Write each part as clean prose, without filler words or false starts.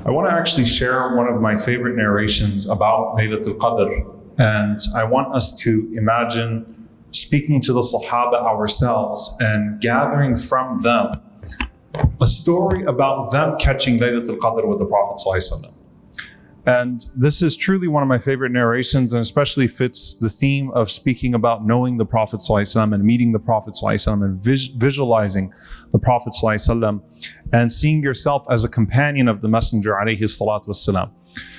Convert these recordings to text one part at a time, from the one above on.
I want to actually share one of my favorite narrations about Laylatul Qadr, and I want us to imagine speaking to the Sahaba ourselves and gathering from them a story about them catching Laylatul Qadr with the Prophet ﷺ. And this is truly one of my favorite narrations, and especially fits the theme of speaking about knowing the Prophet ﷺ and meeting the Prophet ﷺ and visualizing the Prophet ﷺ and seeing yourself as a companion of the Messenger alayhi salatu wassalam.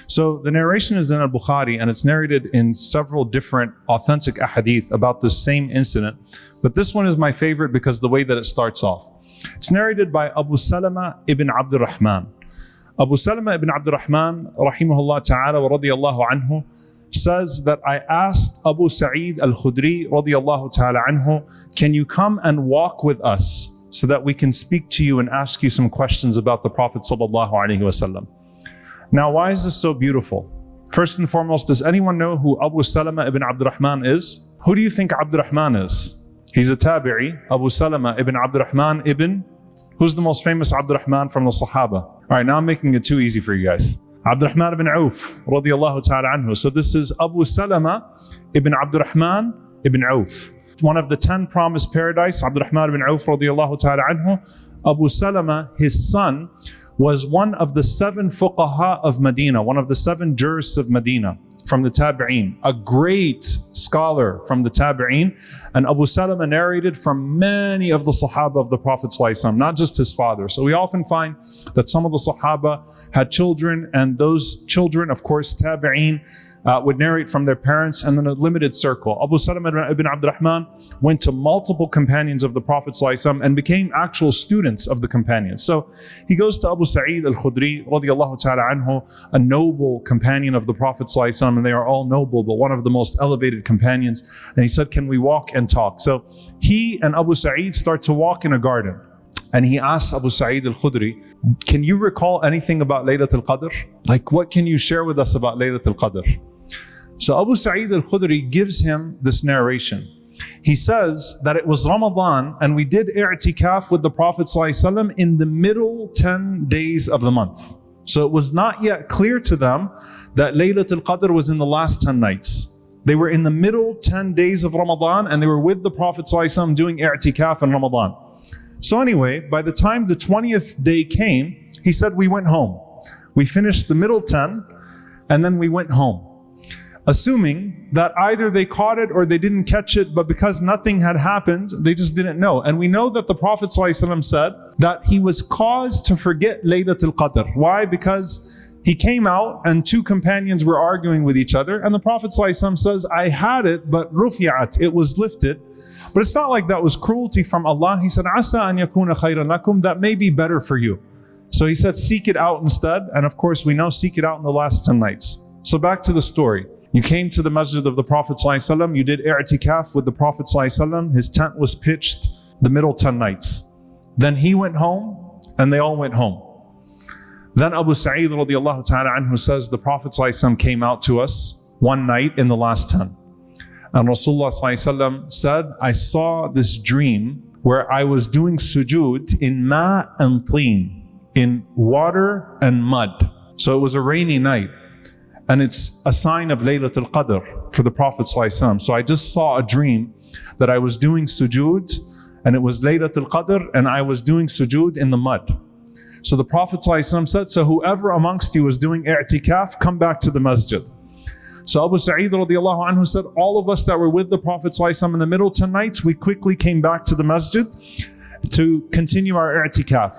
So the narration is in Al-Bukhari, and it's narrated in several different authentic ahadith about the same incident. But this one is my favorite because of the way that it starts off. It's narrated by Abu Salama ibn Abdul Rahman. Abu Salama ibn Abdul Rahman, rahimahullah ta'ala wa radiyallahu anhu, says that I asked Abu Sa'id al-Khudri, radiyallahu ta'ala anhu, can you come and walk with us so that we can speak to you and ask you some questions about the Prophet sallallahu alaihi wasallam. Now, why is this so beautiful? First and foremost, does anyone know who Abu Salama ibn Abdul Rahman is? Who do you think Abdul Rahman is? He's a tabi'i, Abu Salama ibn Abdul Rahman ibn. Who's the most famous Abdul Rahman from the Sahaba? All right, now I'm making it too easy for you guys. Abdul Rahman ibn Auf, radiyallahu ta'ala anhu. So this is Abu Salama ibn Abdul Rahman ibn Auf. One of the 10 promised paradise, Abdul Rahman ibn Auf, radiyallahu ta'ala anhu. Abu Salama, his son, was one of the 7 fuqaha of Medina, one of the 7 jurists of Medina from the Tabi'een, a great scholar from the Tabi'een. And Abu Salama narrated from many of the Sahaba of the Prophet ﷺ, not just his father. So we often find that some of the Sahaba had children, and those children, of course, Tabi'een, would narrate from their parents, and then a limited circle. Abu Salama ibn Abdul Rahman went to multiple companions of the Prophet ﷺ and became actual students of the companions. So he goes to Abu Sa'id al-Khudri, radiyallahu ta'ala anhu, a noble companion of the Prophet ﷺ, and they are all noble, but one of the most elevated companions. And he said, can we walk and talk? So he and Abu Sa'id start to walk in a garden. And he asks Abu Sa'id al-Khudri, can you recall anything about Laylatul Qadr? Like, what can you share with us about Laylatul Qadr? So Abu Sa'id al-Khudri gives him this narration. He says that it was Ramadan, and we did i'tikaf with the Prophet ﷺ in the middle 10 days of the month. So it was not yet clear to them that Laylatul Qadr was in the last 10 nights. They were in the middle 10 days of Ramadan, and they were with the Prophet ﷺ doing i'tikaf in Ramadan. So anyway, by the time the 20th day came, he said we went home. We finished the middle 10, and then we went home, assuming that either they caught it or they didn't catch it, but because nothing had happened, they just didn't know. And we know that the Prophet ﷺ said that he was caused to forget Laylatul Qadr. Why? Because he came out and 2 companions were arguing with each other, and the Prophet ﷺ says, I had it, but rufi'at, it was lifted. But it's not like that was cruelty from Allah. He said, Asa an yakuna khayran lakum, that may be better for you. So he said, seek it out instead. And of course, we know, seek it out in the last 10 nights. So back to the story. You came to the masjid of the Prophet ﷺ, you did i'tikaf with the Prophet ﷺ, his tent was pitched the middle 10 nights. Then he went home, and they all went home. Then Abu Sa'id radiyallahu ta'ala anhu says, the Prophet ﷺ came out to us one night in the last 10. And Rasulullah ﷺ said, I saw this dream where I was doing sujood in ma and teen, in water and mud. So it was a rainy night. And it's a sign of Laylatul Qadr for the Prophet ﷺ. So I just saw a dream that I was doing sujood, and it was Laylatul Qadr, and I was doing sujood in the mud. So the Prophet ﷺ said, so whoever amongst you is doing i'tikaf, come back to the masjid. So Abu Sa'id radiyallahu anhu said, all of us that were with the Prophet ﷺ in the middle 10 nights, we quickly came back to the masjid to continue our i'tikaf.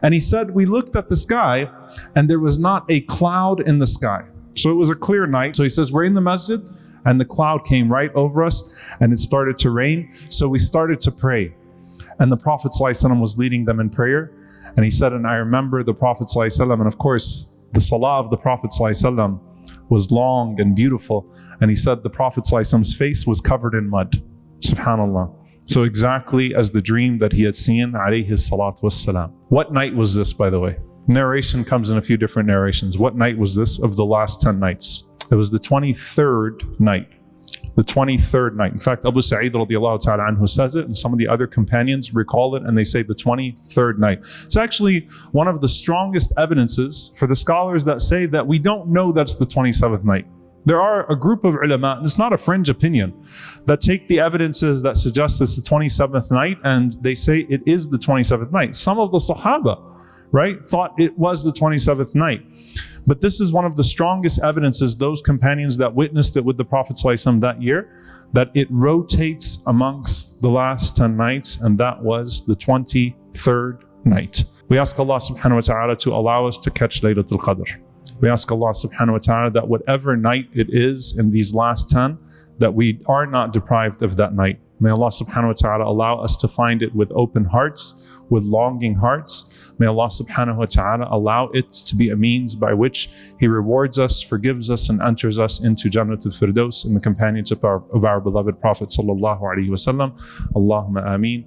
And he said, we looked at the sky, and there was not a cloud in the sky. So it was a clear night. So he says, we're in the masjid, and the cloud came right over us, and it started to rain. So we started to pray. And the Prophet ﷺ was leading them in prayer. And he said, and I remember the Prophet ﷺ, and of course, the salah of the Prophet ﷺ was long and beautiful. And he said the Prophet ﷺ's face was covered in mud. Subhanallah. So exactly as the dream that he had seen, alayhi salatu wassalam. What night was this, by the way? Narration comes in a few different narrations. What night was this of the last 10 nights? It was the 23rd night. the 23rd night. In fact, Abu Sa'id radiallahu ta'ala anhu says it, and some of the other companions recall it, and they say the 23rd night. It's actually one of the strongest evidences for the scholars that say that we don't know that's the 27th night. There are a group of ulama, and it's not a fringe opinion, that take the evidences that suggest it's the 27th night, and they say it is the 27th night. Some of the Sahaba, right, thought it was the 27th night. But this is one of the strongest evidences, those companions that witnessed it with the Prophet ﷺ that year, that it rotates amongst the last 10 nights, and that was the 23rd night. We ask Allah subhanahu wa ta'ala to allow us to catch Laylatul Qadr. We ask Allah subhanahu wa ta'ala that whatever night it is in these last 10, that we are not deprived of that night. May Allah subhanahu wa ta'ala allow us to find it with open hearts, with longing hearts. May Allah subhanahu wa ta'ala allow it to be a means by which He rewards us, forgives us, and enters us into Jannatul Firdaus in the companionship of our beloved Prophet sallallahu alaihi wasallam. Allahumma ameen.